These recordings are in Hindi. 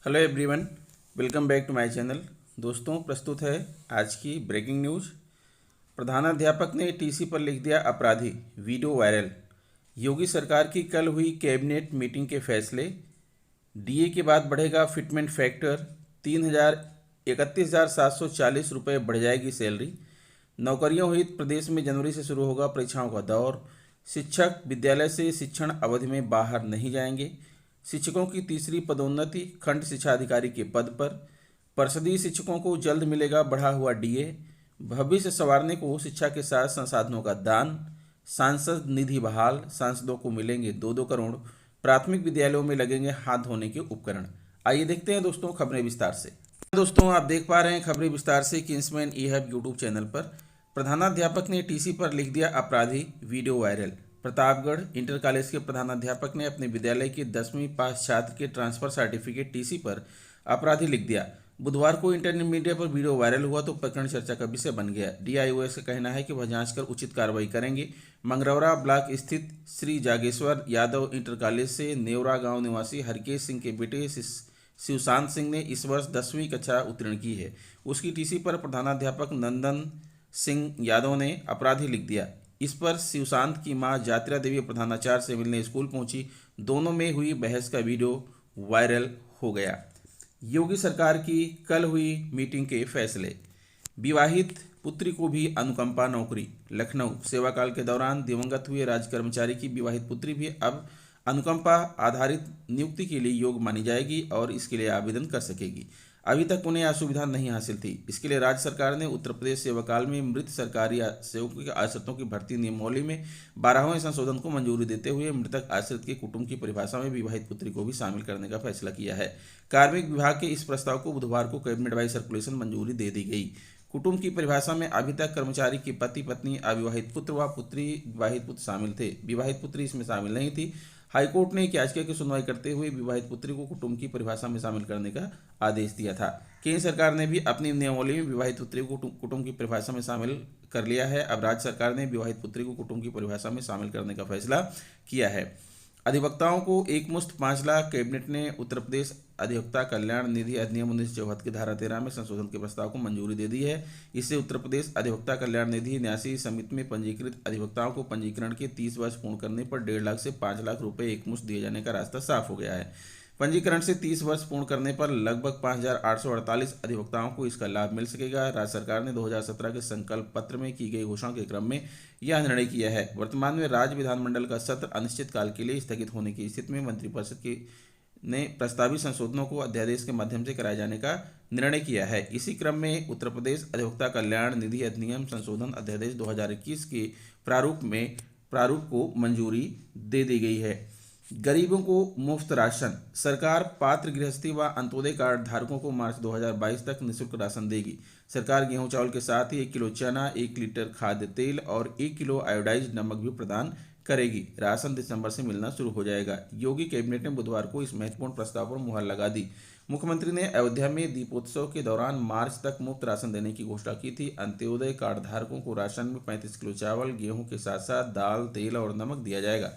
Hello everyone, welcome back to my channel. दोस्तों, प्रस्तुत है आज की ब्रेकिंग न्यूज़। प्रधानाध्यापक ने टीसी पर लिख दिया अपराधी, वीडियो वायरल। योगी सरकार की कल हुई कैबिनेट मीटिंग के फैसले। डीए के बाद बढ़ेगा फिटमेंट फैक्टर, 31,740 रुपये बढ़ जाएगी सैलरी। नौकरियों हित प्रदेश में जनवरी से शुरू होगा परीक्षाओं का दौर। शिक्षक विद्यालय से शिक्षण अवधि में बाहर नहीं जाएंगे। शिक्षकों की तीसरी पदोन्नति खंड शिक्षा अधिकारी के पद पर। परिषदीय शिक्षकों को जल्द मिलेगा बढ़ा हुआ डीए। भविष्य संवारने को शिक्षा के साथ संसाधनों का दान। सांसद निधि बहाल, सांसदों को मिलेंगे 2-2 करोड़। प्राथमिक विद्यालयों में लगेंगे हाथ धोने के उपकरण। आइए देखते हैं दोस्तों खबरें विस्तार से। दोस्तों, आप देख पा रहे हैं खबरें विस्तार से किंग्समैन ई हब यूट्यूब चैनल पर। प्रधानाध्यापक ने टीसी पर लिख दिया अपराधी, video viral. Pratapgarh inter college के प्रधानाध्यापक ने अपने विद्यालय के 10वीं पास छात्र के ट्रांसफर सर्टिफिकेट टीसी पर अपराधी लिख दिया। बुधवार को इंटरनेट मीडिया पर वीडियो वायरल हुआ तो प्रकरण चर्चा का विषय बन गया। डीआईओएस का कहना है कि वह जांच कर उचित कार्रवाई करेंगे। मंगरौरा ब्लॉक स्थित श्री जागेश्वर यादव इंटर कॉलेज से नेवरा गांव निवासी हरकेश सिंह के बेटे शिवशांत सिंह ने इस वर्ष 10वीं कक्षा उत्तीर्ण की है। उसकी टीसी पर प्रधानाध्यापक नंदन सिंह यादव ने अपराधी लिख दिया। इस पर शिवशांत की मां जात्रा देवी प्रधानाचार्य से मिलने स्कूल पहुंची। दोनों में हुई बहस का वीडियो वायरल हो गया। योगी सरकार की कल हुई मीटिंग के फैसले। विवाहित पुत्री को भी अनुकंपा नौकरी। लखनऊ सेवाकाल के दौरान दिवंगत हुए राज्य कर्मचारी की विवाहित पुत्री भी अब अनुकंपा आधारित नियुक्ति के लिए योग्य मानी जाएगी और इसके लिए आवेदन कर सकेगी। अभी तक उन्हें यह सुविधा नहीं हासिल थी। इसके लिए राज्य सरकार ने उत्तर प्रदेश सेवाकाल में मृत सरकारी सेवकों के आश्रितों की भर्ती नियमावली में 12वें संशोधन को मंजूरी देते हुए मृतक आश्रित के कुटुंब की परिभाषा में विवाहित पुत्री को भी शामिल करने का फैसला किया है। कार्मिक विभाग के इस प्रस्ताव को बुधवार को कैबिनेट बाई सर्कुलेशन मंजूरी दे दी गई। कुटुंब की परिभाषा में अभी तक कर्मचारी के पति पत्नी, अविवाहित पुत्र व पुत्री, विवाहित पुत्र शामिल थे। विवाहित पुत्री इसमें शामिल नहीं थी। हाईकोर्ट ने एक याचिका की सुनवाई करते हुए विवाहित पुत्री को कुटुंब की परिभाषा में शामिल करने का आदेश दिया था। केंद्र सरकार ने भी अपनी नियमावली में विवाहित पुत्री को कुटुंब की परिभाषा में शामिल कर लिया है। अब राज्य सरकार ने विवाहित पुत्री को कुटुंब की परिभाषा में शामिल करने का फैसला किया है। अधिवक्ताओं को एकमुश्त 5 लाख। कैबिनेट ने उत्तर प्रदेश अधिवक्ता कल्याण निधि अधिनियम 1974 की धारा 13 में संशोधन के प्रस्ताव को मंजूरी दे दी है। इससे उत्तर प्रदेश अधिवक्ता कल्याण निधि न्यासी समिति में पंजीकृत अधिवक्ताओं को पंजीकरण के 30 वर्ष पूर्ण करने पर 1.5 लाख से 5 लाख रुपए एकमुश्त दिए जाने का रास्ता साफ हो गया है। पंजीकरण से 30 वर्ष पूर्ण करने पर लगभग 5,848 अधिवक्ताओं को इसका लाभ मिल सकेगा। राज्य सरकार ने 2017 के संकल्प पत्र में की गई घोषणा के क्रम में यह निर्णय किया है। वर्तमान में राज्य विधानमंडल का सत्र अनिश्चित काल के लिए स्थगित होने की स्थिति में मंत्रिपरिषद की ने प्रस्तावित संशोधनों को अध्यादेश के माध्यम से कराए जाने का निर्णय किया है। इसी क्रम में उत्तर प्रदेश अधिवक्ता कल्याण निधि अधिनियम संशोधन अध्यादेश 2021 के प्रारूप को मंजूरी दे दी गई है। गरीबों को मुफ्त राशन। सरकार पात्र गृहस्थी व अंत्योदय कार्ड धारकों को मार्च 2022 तक निःशुल्क राशन देगी। सरकार गेहूं चावल के साथ ही 1 किलो चना, 1 लीटर खाद्य तेल और 1 किलो आयोडाइज्ड नमक भी प्रदान करेगी। राशन दिसंबर से मिलना शुरू हो जाएगा। योगी कैबिनेट ने बुधवार को इस महत्वपूर्ण प्रस्ताव पर मुहर लगा दी। मुख्यमंत्री ने अयोध्या में दीपोत्सव के दौरान मार्च तक मुफ्त राशन देने की घोषणा की थी। अंत्योदय कार्ड धारकों को राशन में 35 किलो चावल, गेहूं के साथ साथ दाल, तेल और नमक दिया जाएगा।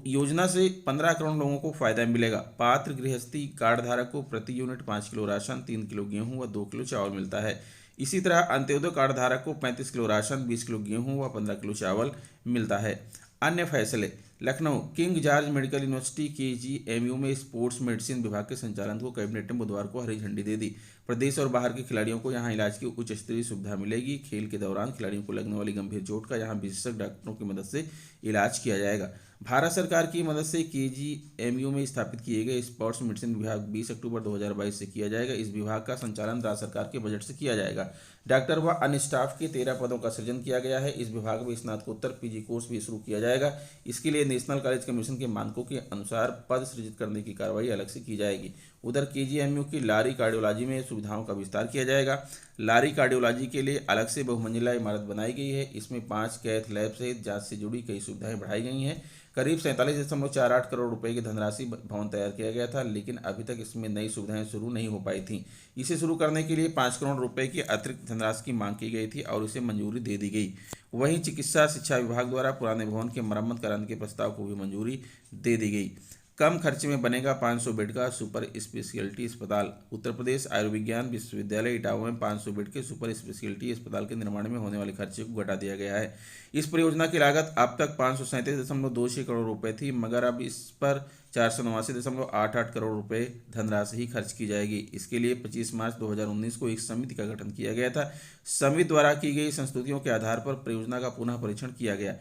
योजना से 15 करोड़ लोगों को फायदा मिलेगा। पात्र गृहस्थी कार्ड धारक को प्रति यूनिट 5 किलो राशन, 3 किलो गेहूं व 2 किलो चावल मिलता है। इसी तरह अंत्योदय कार्ड धारक को 35 किलो राशन, 20 किलो गेहूं व 15 किलो चावल मिलता है। अन्य फैसले। Lucknow king George medical university KGMU में स्पोर्ट्स मेडिसिन विभाग के संचालन को कैबिनेट ने बुधवार को हरी झंडी दे दी। प्रदेश और बाहर के खिलाड़ियों को यहां इलाज की उच्च स्तरीय सुविधा मिलेगी। खेल के दौरान खिलाड़ियों को लगने वाली गंभीर चोट का यहां विशेषज्ञ डॉक्टरों की मदद से इलाज किया जाएगा। भारत सरकार की मदद से केजीएमयू में स्थापित किए गए स्पोर्ट्स मेडिसिन विभाग 20 अक्टूबर 2022 से किया जाएगा। इस विभाग का संचालन राज्य सरकार के बजट से किया जाएगा। डॉक्टर व अन्य स्टाफ के 13 पदों का सृजन किया गया है। इस विभाग में स्नातकोत्तर पीजी कोर्स भी शुरू किया जाएगा। इसके लिए नेशनल कॉलेज कमीशन के मानकों के अनुसार पद सृजित करने की कार्रवाई अलग से की जाएगी। उधर केजीएमयू की लारी कार्डियोलॉजी में सुविधाओं का विस्तार किया जाएगा। लारी कार्डियोलॉजी के लिए अलग से बहुमंजिला इमारत बनाई गई है। इसमें 5 कैथ लैब सहित जांच से जुड़ी कई सुविधाएं बढ़ाई गई हैं। करीब 47.48 करोड़ रुपए की धनराशि भवन तैयार किया गया था, लेकिन अभी तक इसमें नई सुविधाएं शुरू नहीं हो पाई थीं। इसे शुरू करने के लिए 5 करोड़ रुपए की अतिरिक्त धनराशि की मांग की गई थी और इसे मंजूरी दे दी गई। वहीं चिकित्सा शिक्षा विभाग द्वारा पुराने भवन की मरम्मत कराने के प्रस्ताव को भी मंजूरी दे दी गई। कम खर्च में बनेगा 500 बेड का सुपर स्पेशलिटी अस्पताल। उत्तर प्रदेश आयुर्विज्ञान विश्वविद्यालय इटावा में 500 बेड के सुपर स्पेशलिटी अस्पताल के निर्माण में होने वाले खर्चे को घटा दिया गया है। इस परियोजना की लागत अब तक 537.26 करोड़ रुपए थी, मगर अब इस पर 489.88 करोड़ रुपए धनराशि ही खर्च की जाएगी। इसके लिए 25 मार्च 2019 को एक समिति का गठन किया गया था। समिति द्वारा की गई संस्तुतियों के आधार पर परियोजना का पुनः परीक्षण किया गया,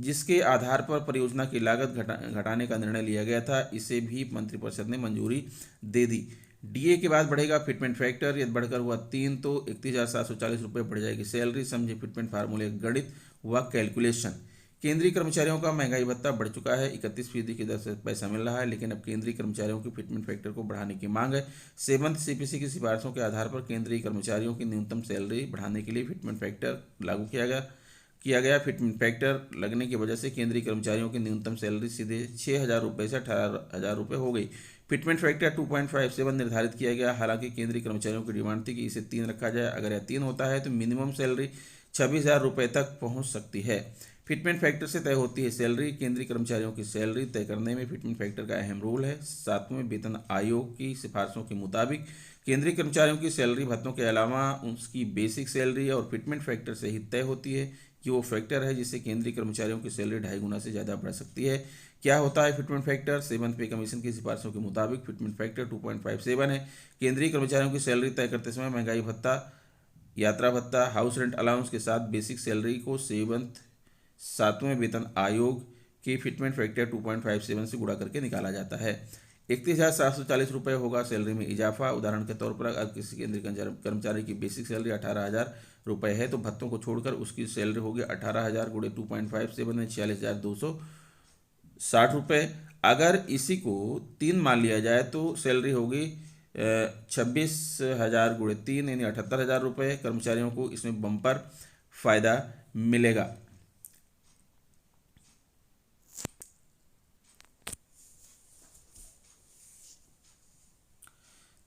जिसके आधार पर परियोजना की लागत घटाने का निर्णय लिया गया था। इसे भी मंत्रिपरिषद ने मंजूरी दे दी। डीए के बाद बढ़ेगा फिटमेंट फैक्टर, यदि बढ़कर हुआ 3 तो 31,740 रुपये बढ़ जाएगी सैलरी। समझे फिटमेंट फार्मूले गणित व कैलकुलेशन। केंद्रीय कर्मचारियों का महंगाई भत्ता बढ़ चुका है, 31% की दर से पैसा मिल रहा है, लेकिन अब केंद्रीय कर्मचारियों की फिटमेंट फैक्टर को बढ़ाने की मांग है। 7th सीपीसी की सिफारिशों के आधार पर केंद्रीय कर्मचारियों की न्यूनतम सैलरी बढ़ाने के लिए फिटमेंट फैक्टर लागू किया गया। फिटमेंट फैक्टर लगने की वजह से केंद्रीय कर्मचारियों की न्यूनतम सैलरी सीधे 6,000 रुपये से 18,000 रुपये हो गई। फिटमेंट फैक्टर 2.57 निर्धारित किया गया। हालांकि केंद्रीय कर्मचारियों की डिमांड थी कि इसे 3 रखा जाए। अगर यह 3 होता है तो मिनिमम सैलरी 26,000 रुपये तक पहुंच सकती है। फिटमेंट फैक्टर से तय होती है सैलरी। केंद्रीय कर्मचारियों की सैलरी तय करने में फिटमेंट फैक्टर का अहम रोल है। 7वें वेतन आयोग की सिफारिशों के मुताबिक केंद्रीय कर्मचारियों की सैलरी भत्तों के अलावा उसकी बेसिक सैलरी और फिटमेंट फैक्टर से ही तय होती है, कि वो फैक्टर है जिससे केंद्रीय कर्मचारियों की सैलरी 2.5 गुना से ज़्यादा बढ़ सकती है। क्या होता है फिटमेंट फैक्टर? 7th पे कमीशन की सिफारिशों के मुताबिक फिटमेंट फैक्टर 2.57 है। केंद्रीय कर्मचारियों की सैलरी तय करते समय महंगाई भत्ता, यात्रा भत्ता, हाउस रेंट अलाउंस के साथ बेसिक सैलरी को 7वें वेतन आयोग के फिटमेंट फैक्टर 2.57 से गुणा करके निकाला जाता है। 31,740 रुपये होगा सैलरी में इजाफा। उदाहरण के तौर पर अगर किसी केंद्रीय कर्मचारी की बेसिक सैलरी 18,000 रुपये है तो भत्तों को छोड़कर उसकी सैलरी होगी 18,000 गुणे 2.57 में 46,260 रुपये। अगर इसी को 3 मान लिया जाए तो सैलरी होगी 26,000 गुणे 3 यानी 78,000 रुपये। कर्मचारियों को इसमें बम्पर फायदा मिलेगा।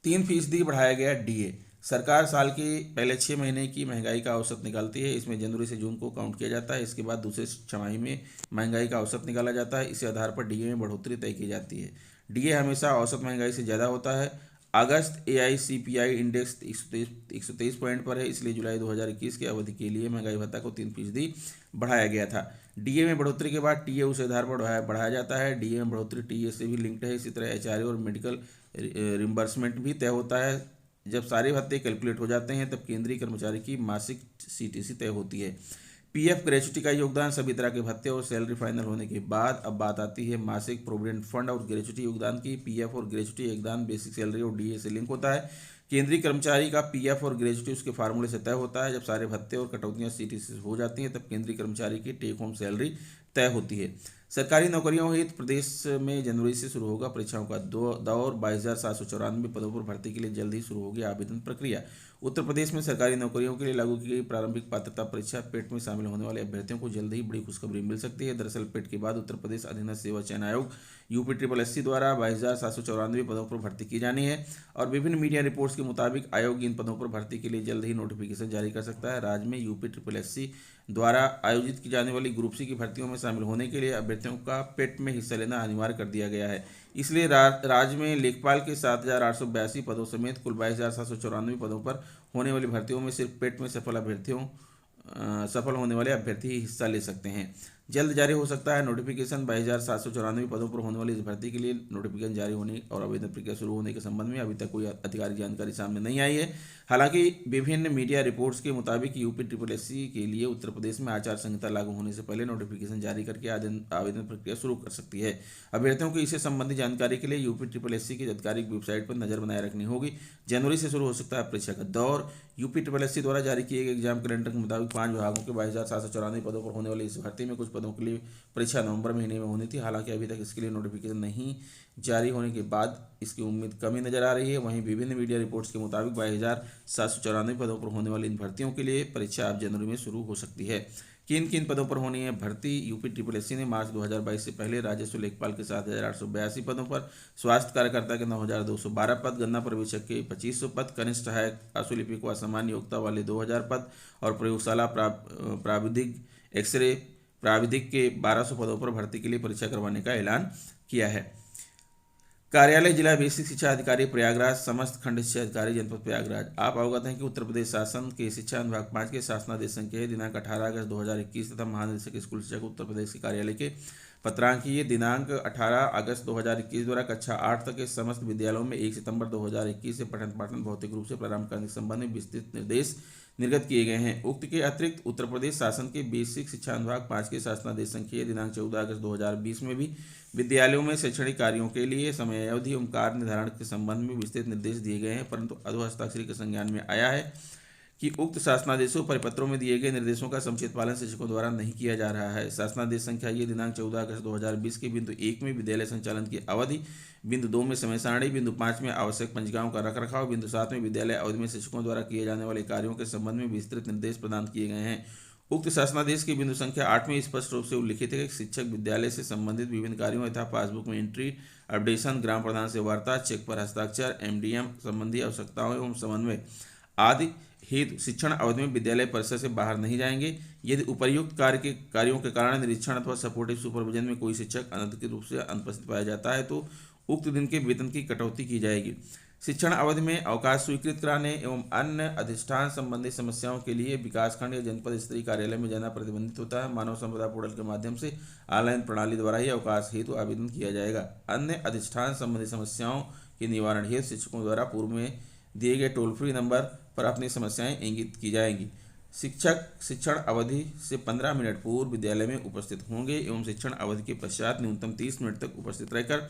3% बढ़ाया गया डीए। सरकार साल के पहले 6 महीने की महंगाई का औसत निकालती है। इसमें जनवरी से जून को काउंट किया जाता है। इसके बाद दूसरे छमाही में महंगाई का औसत निकाला जाता है। इसी आधार पर डीए में बढ़ोतरी तय की जाती है। डीए हमेशा औसत महंगाई से ज़्यादा होता है। अगस्त एआईसीपीआई इंडेक्स 123 पॉइंट पर है, इसलिए जुलाई 2021 की अवधि के लिए महंगाई भत्ता को 3% बढ़ाया गया था। डीए में बढ़ोतरी के बाद टीए उस आधार पर बढ़ाया जाता है। डीए में बढ़ोतरी टीए से भी लिंक्ड है। इसी तरह एचआरए और मेडिकल रिम्बर्समेंट भी तय होता है। जब सारे भत्ते कैलकुलेट हो जाते हैं तब केंद्रीय कर्मचारी की मासिक सीटीसी तय होती है। पीएफ ग्रेच्युटी का योगदान, सभी तरह के भत्ते और सैलरी फाइनल होने के बाद अब बात आती है मासिक प्रोविडेंट फंड और ग्रेच्युटी योगदान की। पीएफ और ग्रेच्युटी योगदान बेसिक सैलरी और डीए से लिंक होता है। केंद्रीय कर्मचारी का पीएफ और ग्रेच्युटी उसके फार्मूले से तय होता है। जब सारे भत्ते और कटौतियां सीटीसी हो जाती हैं तब केंद्रीय कर्मचारी की टेक होम सैलरी तय होती है। सरकारी नौकरियों हेतु प्रदेश में जनवरी से शुरू होगा परीक्षाओं का दौर। 22,794 पदों पर भर्ती के लिए जल्द ही शुरू होगी आवेदन प्रक्रिया। उत्तर प्रदेश में सरकारी नौकरियों के लिए लागू की गई प्रारंभिक पात्रता परीक्षा पेट में शामिल होने वाले अभ्यर्थियों को जल्द ही बड़ी खुशखबरी मिल सकती है। दरअसल पेट के बाद उत्तर प्रदेश अधीनस्थ सेवा चयन आयोग यूपी द्वारा 22,794 पदों पर भर्ती की जानी है और विभिन्न मीडिया रिपोर्ट्स के मुताबिक आयोग इन पदों पर भर्ती के लिए जल्द ही नोटिफिकेशन जारी कर सकता है। राज्य में यूपी द्वारा आयोजित की जाने वाली ग्रुप सी की भर्तियों में शामिल होने के लिए अभ्यर्थियों का पेट में हिस्सा लेना अनिवार्य कर दिया गया है। इसलिए राज्य में लेखपाल के 7,882 पदों समेत कुल 22,794 पदों पर होने वाली भर्तियों में सिर्फ पेट में सफल होने वाले अभ्यर्थी ही हिस्सा ले सकते हैं। जल्द जारी हो सकता है नोटिफिकेशन। 22,794 पदों पर होने वाली इस भर्ती के लिए नोटिफिकेशन जारी होने और आवेदन प्रक्रिया शुरू होने के संबंध में अभी तक कोई आधिकारिक जानकारी सामने नहीं आई है। हालांकि विभिन्न मीडिया रिपोर्ट्स के मुताबिक यूपी के लिए उत्तर प्रदेश में आचार संहिता लागू होने से पहले नोटिफिकेशन जारी करके आवेदन प्रक्रिया शुरू कर सकती है। अभ्यर्थियों को इससे संबंधित जानकारी के लिए यूपी की आधिकारिक वेबसाइट पर नजर बनाए रखनी होगी। जनवरी से शुरू हो सकता है परीक्षा का दौर। यूपी द्वारा जारी किए गए एग्जाम कैलेंडर के मुताबिक 5 विभागों के 22,794 पदों पर होने वाली इस भर्ती में कुछ पदों के लिए परीक्षा नवंबर महीने में होनी थी। हालांकि अभी तक इसके लिए नोटिफिकेशन नहीं जारी होने के बाद इसकी उम्मीद कमी नजर आ रही है। वहीं विभिन्न मीडिया रिपोर्ट्स के मुताबिक 22,794 पदों पर होने वाली इन भर्तियों के लिए परीक्षा अब जनवरी में शुरू हो सकती है। किन किन पदों पर होनी है भर्ती? यूपी ने मार्च 2022 से पहले राजस्व लेखपाल के 7,882 पदों पर, स्वास्थ्य कार्यकर्ता के 9,212 पद, गन्ना पर्यवेक्षक के 2,500 पद, कनिष्ठ सहायक आशुलिपिक व असामान्य योग्यता वाले 2,000 पद और प्रयोगशाला प्राविधिक एक्सरे प्राविधिक के 1,200 पदों पर भर्ती के लिए परीक्षा करवाने का ऐलान किया है। कार्यालय जिला बेसिक शिक्षा अधिकारी प्रयागराज, समस्त खंड शिक्षा अधिकारी जनपद प्रयागराज। आप अवगत हैं कि उत्तर प्रदेश शासन के शिक्षा विभाग 5 के शासनादेश संख्या दिनांक 18 अगस्त 2021 तथा महानिदेशक स्कूल शिक्षा उत्तर प्रदेश के कार्यालय के पत्रांकीय दिनांक 18 अगस्त 2021 द्वारा कक्षा 8 तक के समस्त विद्यालयों में 1 सितंबर 2021 से पठन पाठन भौतिक रूप से प्रारंभ करने के संबंध में विस्तृत निर्देश निर्गत किए गए हैं। उक्त के अतिरिक्त उत्तर प्रदेश शासन के बेसिक शिक्षा विभाग 5 के शासनादेश संख्या दिनांक 14 अगस्त 2020 में भी विद्यालयों में शैक्षणिक कार्यों के लिए समय अवधि एवं कार्य निर्धारण के संबंध में विस्तृत निर्देश दिए गए हैं, परंतु अधोहस्ताक्षरी के संज्ञान में आया है कि उक्त शासनादेशों परिपत्रों में दिए गए निर्देशों का समुचित पालन शिक्षकों द्वारा नहीं किया जा रहा है। शासनादेश संख्या ये दिनांक 14 अगस्त 2020 के बिंदु 1 में विद्यालय संचालन की अवधि, बिंदु 2 में समय सारणी, बिंदु 5 में आवश्यक पंजिकाओं का रखरखाव, बिंदु 7 में विद्यालय अवधि में शिक्षकों द्वारा किए जाने वाले कार्यों के संबंध में विस्तृत निर्देश प्रदान किए गए हैं। उक्त शासनादेश के बिंदु संख्या 8 में स्पष्ट रूप से उल्लिखित है कि शिक्षक विद्यालय से संबंधित विभिन्न कार्यों यथा पासबुक में एंट्री, अपडेशन, ग्राम प्रधान से वार्ता, चेक पर हस्ताक्षर, एमडीएम संबंधी आवश्यकताओं एवं समन्वय आदि हेतु शिक्षण अवधि में विद्यालय परिसर से बाहर नहीं जाएंगे। यदि उपर्युक्त कार्यों के कारण निरीक्षण अथवा सपोर्टिव सुपरविजन में कोई शिक्षक अनधिकृत रूप से अनुपस्थित पाया जाता है तो उक्त दिन के वेतन की कटौती की जाएगी। शिक्षण अवधि में अवकाश स्वीकृत कराने एवं अन्य अधिष्ठान संबंधी समस्याओं के लिए विकासखंड या जनपद स्तरीय कार्यालय में जाना प्रतिबंधित होता है। मानव संपदा पोर्टल के माध्यम से ऑनलाइन प्रणाली द्वारा ही अवकाश हेतु आवेदन किया जाएगा। अन्य अधिष्ठान संबंधी समस्याओं के निवारण हेतु शिक्षकों द्वारा पूर्व में दिए गए टोल फ्री नंबर पर अपनी समस्याएं इंगित की जाएंगी। शिक्षक शिक्षण अवधि से 15 मिनट पूर्व विद्यालय में उपस्थित होंगे एवं शिक्षण अवधि के पश्चात न्यूनतम 30 मिनट तक उपस्थित रहकर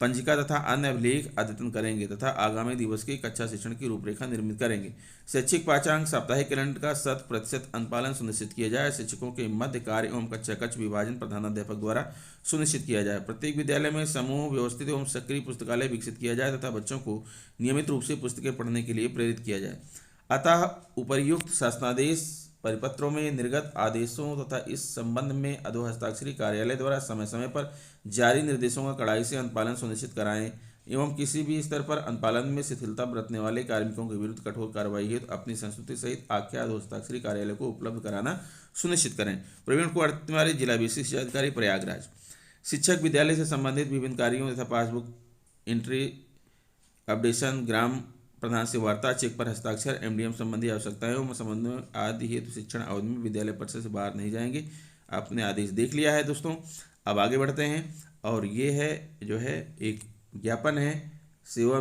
पंजिका तथा अन्य अभिलेख अद्यतन करेंगे तथा आगामी दिवस की कक्षा शिक्षण की रूपरेखा निर्मित करेंगे। शैक्षिक पाठ्यांक साप्ताहिक कैलेंडर का 100% अनुपालन सुनिश्चित किया जाए। शिक्षकों के मध्य कार्य एवं कक्षा कक्ष विभाजन प्रधानाध्यापक द्वारा सुनिश्चित किया जाए। प्रत्येक विद्यालय में समूह व्यवस्थित एवं सक्रिय पुस्तकालय विकसित किया जाए तथा बच्चों को नियमित रूप से पुस्तकें पढ़ने के लिए प्रेरित किया जाए। अतः उपर्युक्त शासनादेश परिपत्रों में निर्गत आदेशों तथा इस संबंध में अधोहस्ताक्षरी कार्यालय द्वारा समय समय पर जारी निर्देशों का कड़ाई से अनुपालन सुनिश्चित कराएं एवं किसी भी स्तर पर अनुपालन में शिथिलता बरतने वाले कार्मिकों के विरुद्ध कठोर कार्रवाई हेतु अपनी संस्तुति सहित आख्या अधोहस्ताक्षरी कार्यालय को उपलब्ध कराना सुनिश्चित करें। प्रवीण कुमार तिवारी, जिला बेसिक शिक्षा अधिकारी प्रयागराज। शिक्षक विद्यालय से संबंधित विभिन्न कार्यों तथा पासबुक एंट्री, अपडेशन, ग्राम प्रधान से वार्ता, चेक पर हस्ताक्षर, एमडीएम संबंधी आवश्यकताएं एवं समन्वय आदि हेतु शिक्षण अवधि में विद्यालय परिसर से बाहर नहीं जाएंगे। आपने आदेश देख लिया है दोस्तों। अब आगे बढ़ते हैं और ये है जो है एक ज्ञापन है सेवा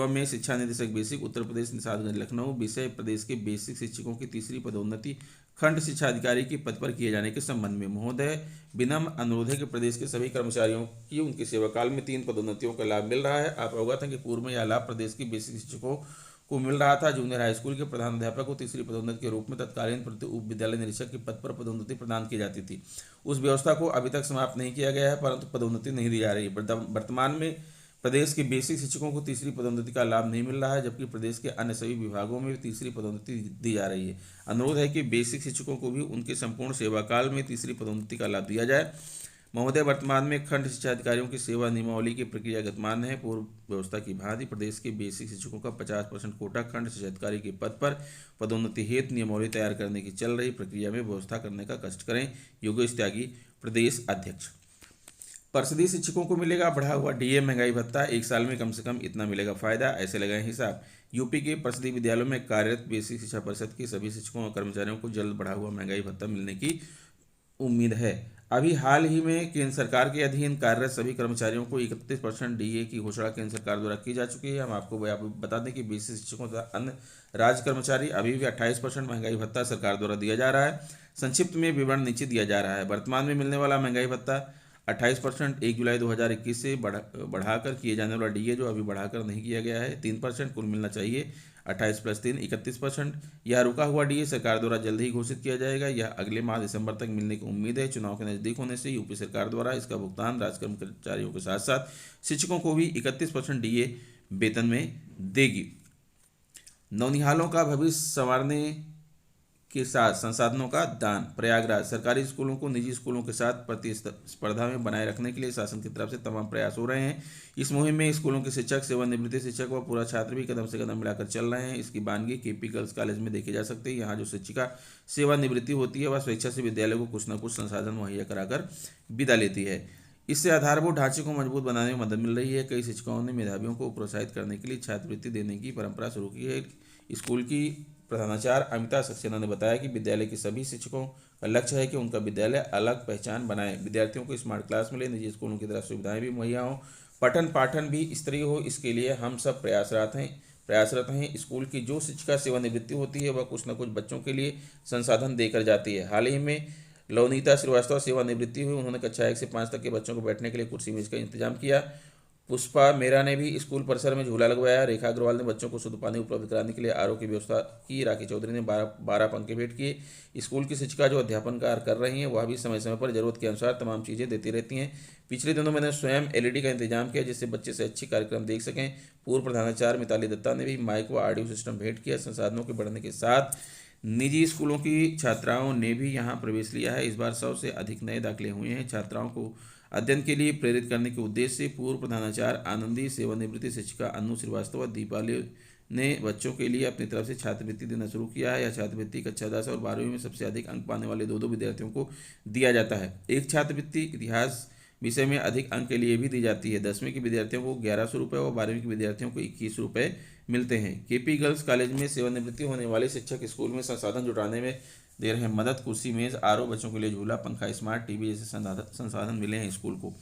में शिक्षा निदेशक बेसिक उत्तर प्रदेश निषादगंज लखनऊ। विषय प्रदेश के बेसिक शिक्षकों की तीसरी पदोन्नति खंड शिक्षा अधिकारी के पद पर किए जाने के संबंध में महोदय विनम्र अनुरोध है कि प्रदेश के सभी कर्मचारियों की उनके सेवाकाल में 3 पदोन्नतियों का लाभ मिल रहा है। आप अवगत हैं कि पूर्व में यह लाभ प्रदेश के बेसिक शिक्षकों को मिल रहा था। जूनियर हाई स्कूल के प्रधानाध्यापक को तीसरी पदोन्नति के रूप में तत्कालीन उप विद्यालय निरीक्षक के पद पर पदोन्नति प्रदान की जाती थी। उस व्यवस्था को अभी तक समाप्त नहीं किया गया है, परंतु पदोन्नति नहीं दी जा रही। वर्तमान में प्रदेश के बेसिक शिक्षकों को तीसरी पदोन्नति का लाभ नहीं मिल रहा है, जबकि प्रदेश के अन्य सभी विभागों में तीसरी पदोन्नति दी जा रही है। अनुरोध है कि बेसिक शिक्षकों को भी उनके संपूर्ण सेवाकाल में तीसरी पदोन्नति का लाभ दिया जाए। महोदय, वर्तमान में खंड शिक्षा अधिकारियों की सेवा नियमावली की प्रक्रिया गतिमान है। पूर्व व्यवस्था की भांति प्रदेश के बेसिक शिक्षकों का 50% कोटा खंड शिक्षा अधिकारी के पद पर पदोन्नति हेतु नियमावली तैयार करने की चल रही प्रक्रिया में व्यवस्था करने का कष्ट करें। योगेश त्यागी, प्रदेश अध्यक्ष। परिषदीय शिक्षकों को मिलेगा बढ़ा हुआ डीए, महंगाई भत्ता। 1 साल में कम से कम इतना मिलेगा फायदा, ऐसे लगाएं हिसाब। यूपी के परिषदीय विद्यालयों में कार्यरत बेसिक शिक्षा परिषद के सभी शिक्षकों और कर्मचारियों को जल्द बढ़ा हुआ महंगाई भत्ता मिलने की उम्मीद है। अभी हाल ही में केंद्र सरकार के अधीन कार्यरत सभी कर्मचारियों को 31% डीए की घोषणा केंद्र सरकार द्वारा की जा चुकी है। हम आपको बता दें कि बेसिक शिक्षकों तथा अन्य राज्य कर्मचारी अभी भी 28% महंगाई भत्ता सरकार द्वारा दिया जा रहा है। संक्षिप्त में विवरण नीचे दिया जा रहा है। वर्तमान में मिलने वाला महंगाई भत्ता 28% 1 जुलाई 2021 से बढ़ाकर किए जाने वाला डीए जो अभी बढ़ाकर नहीं किया गया है 3% कुल मिलना चाहिए। 28 + 3 31%। यह रुका हुआ डीए सरकार द्वारा जल्द ही घोषित किया जाएगा। यह अगले माह दिसंबर तक मिलने की उम्मीद है। चुनाव के नज़दीक होने से यूपी सरकार द्वारा इसका भुगतान राज्य कर्मचारियों के साथ साथ शिक्षकों को भी 31% डीए वेतन में देगी। नौनिहालों का भविष्य संवारने के साथ संसाधनों का दान। प्रयागराज, सरकारी स्कूलों को निजी स्कूलों के साथ प्रतिस्पर्धा में बनाए रखने के लिए शासन की तरफ से तमाम प्रयास हो रहे हैं। इस मुहिम में स्कूलों के शिक्षक, सेवानिवृत्त शिक्षक व पूरा छात्र भी कदम से कदम मिलाकर चल रहे हैं। इसकी बानगी केपी गर्ल्स कॉलेज में देखी जा सकती है। यहाँ जो शिक्षिका सेवानिवृत्ति होती है वह स्वेच्छा से विद्यालय को कुछ न कुछ संसाधन मुहैया कराकर विदा लेती है। इससे आधारभूत ढांचे को मजबूत बनाने में मदद मिल रही है। कई शिक्षकों ने मेधावियों को प्रोत्साहित करने के लिए छात्रवृत्ति देने की परंपरा शुरू की है। स्कूल की प्रधानाचार्य अमिता सक्सेना ने बताया कि विद्यालय के सभी शिक्षकों का लक्ष्य है कि उनका विद्यालय अलग पहचान बनाए, विद्यार्थियों को स्मार्ट क्लास मिले, निजी स्कूलों की तरह सुविधाएं भी मुहैया हों, पठन पाठन भी स्तरीय हो। इसके लिए हम सब प्रयासरत हैं। स्कूल की जो शिक्षिका सेवानिवृत्ति होती है वह कुछ न कुछ बच्चों के लिए संसाधन देकर जाती है। हाल ही में लवनीता श्रीवास्तव सेवानिवृत्ति हुई। उन्होंने कक्षा 1 से 5 तक के बच्चों को बैठने के लिए कुर्सी मेज का इंतजाम किया। पुष्पा मेहरा ने भी स्कूल परिसर में झूला लगवाया। रेखा अग्रवाल ने बच्चों को शुद्ध पानी उपलब्ध कराने के लिए आरओ की व्यवस्था की। राखी चौधरी ने 12 पंखे भेंट किए। स्कूल की शिक्षिका जो अध्यापन कार्य कर रही हैं वह भी समय समय पर जरूरत के अनुसार तमाम चीज़ें देती रहती हैं। पिछले दिनों मैंने स्वयं एलईडी का इंतजाम किया जिससे बच्चे से अच्छी कार्यक्रम देख सकें। पूर्व प्रधानाचार्य मिताली दत्ता ने भी माइक व ऑडियो सिस्टम भेंट किया। संसाधनों के बढ़ने के साथ निजी स्कूलों की छात्राओं ने भी यहां प्रवेश लिया है। इस बार 100 से अधिक नए दाखिले हुए हैं। छात्राओं को अध्ययन के लिए प्रेरित करने के उद्देश्य से पूर्व प्रधानाचार्य आनंदी, सेवानिवृत्ति शिक्षिका अनु श्रीवास्तव और दीपाली ने बच्चों के लिए अपनी तरफ से छात्रवृत्ति देना शुरू किया है। यह छात्रवृत्ति कक्षा 10 और 12वीं में सबसे अधिक अंक पाने वाले दो विद्यार्थियों को दिया जाता है। एक छात्रवृत्ति इतिहास विषय में अधिक अंक के लिए भी दी जाती है। 10वीं के विद्यार्थियों को 1100 रुपये और 12वीं के विद्यार्थियों को 21 रुपये मिलते हैं। केपी गर्ल्स कॉलेज में सेवानिवृत्ति होने वाले शिक्षक स्कूल में संसाधन जुटाने में दे रहे हैं मदद। कुर्सी मेज, आरओ, बच्चों के लिए झूला, पंखा, स्मार्ट टीवी जैसे संसाधन मिले हैं स्कूल को।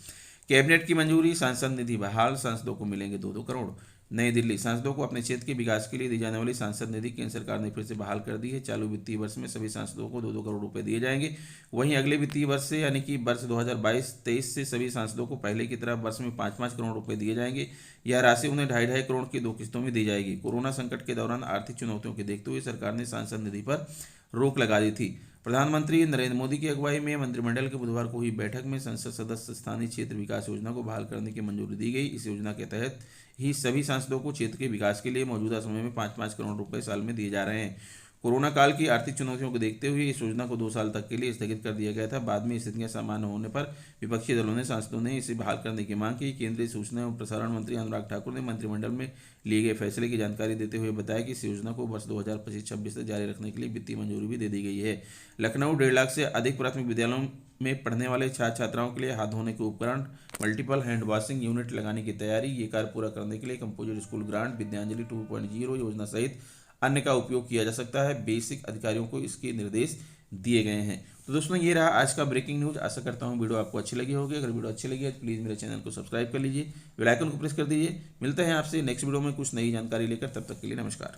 कैबिनेट की मंजूरी, सांसद निधि बहाल, सांसदों को मिलेंगे 2-2 करोड़। नई दिल्ली, सांसदों को अपने क्षेत्र के विकास के लिए दी जाने वाली सांसद निधि केंद्र सरकार ने फिर से बहाल कर दी है। चालू वित्तीय वर्ष में सभी सांसदों को 2-2 करोड़ रुपए दिए जाएंगे। वहीं अगले वित्तीय वर्ष से यानी कि वर्ष 2022-23 से सभी सांसदों को पहले की तरह वर्ष में 5-5 करोड़ रुपए दिए जाएंगे। यह राशि उन्हें 2.5 करोड़ की 2 किस्तों में दी जाएगी। कोरोना संकट के दौरान आर्थिक चुनौतियों के देखते हुए सरकार ने सांसद निधि पर रोक लगा दी थी। प्रधानमंत्री नरेंद्र मोदी की अगुवाई में मंत्रिमंडल के बुधवार को हुई बैठक में संसद सदस्य स्थानीय क्षेत्र विकास योजना को बहाल करने की मंजूरी दी गई। इस योजना के तहत ही सभी सांसदों को क्षेत्र के विकास के लिए मौजूदा समय में 5-5 करोड़ रुपए साल में दिए जा रहे हैं। कोरोना काल की आर्थिक चुनौतियों को देखते हुए इस योजना को 2 साल तक के लिए स्थगित कर दिया गया था। बाद में स्थितियां सामान्य होने पर विपक्षी दलों ने सांसदों ने इसे बहाल करने की मांग की। केंद्रीय सूचना एवं प्रसारण मंत्री अनुराग ठाकुर ने मंत्रिमंडल में लिए गए फैसले की जानकारी देते हुए बताया कि इस योजना को वर्ष 2025-26 तक जारी रखने के लिए वित्तीय मंजूरी भी दे दी गई है। लखनऊ 1.5 लाख से अधिक प्राथमिक विद्यालयों में पढ़ने वाले छात्र छात्राओं के लिए हाथ धोने के उपकरण, मल्टीपल हैंड वॉशिंग यूनिट लगाने की तैयारी। ये कार्य पूरा करने के लिए कंपोजिट स्कूल ग्रांट, विद्यांजलि 2.0 योजना सहित अन्य का उपयोग किया जा सकता है। बेसिक अधिकारियों को इसके निर्देश दिए गए हैं। तो दोस्तों ये रहा आज का ब्रेकिंग न्यूज़। आशा करता हूँ वीडियो आपको अच्छी लगी होगी। अगर वीडियो अच्छी लगी है तो प्लीज़ मेरे चैनल को सब्सक्राइब कर लीजिए, बेल आइकन को प्रेस कर दीजिए। मिलते हैं आपसे नेक्स्ट वीडियो में कुछ नई जानकारी लेकर। तब तक के लिए नमस्कार।